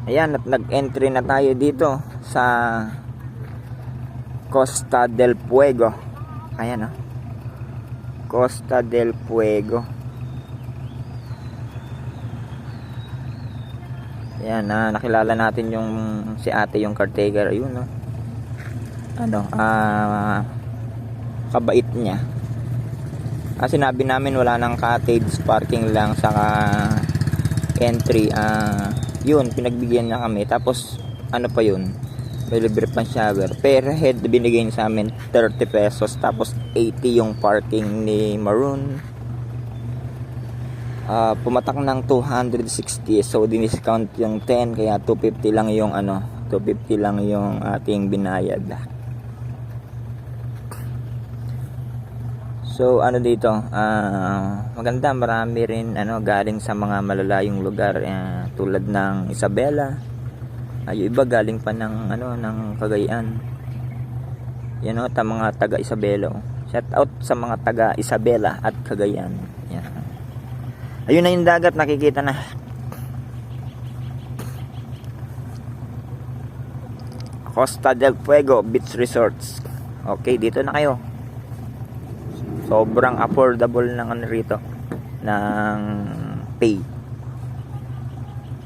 Ayan, at nag-entry na tayo dito sa Costa del Fuego. Ayan, oh. Costa del Fuego. Ayan, nakilala natin yung si ate, yung caretaker. Ayun, no. Kabait niya. Sinabi namin wala nang cottage, parking lang saka entry. Yun, pinagbigyan niya kami. Tapos ano pa yun, may libre pang shower. Per head binigay niya sa amin 30 pesos. Tapos 80 yung parking ni Maroon. Pumatak ng 260, so diniscount yung 10, kaya 250 lang yung 250 lang yung ating binayad. So dito, maganda, marami rin galing sa mga malalayong lugar, tulad ng Isabela. Yung iba galing pa ng ng Cagayan. Yan mga taga Isabela. Shout out sa mga taga Isabela at Cagayan. Yan. Ayun na yung dagat, nakikita na. Costa del Fuego Beach Resorts. Okay, dito na kayo. Sobrang affordable ng rito ng pay.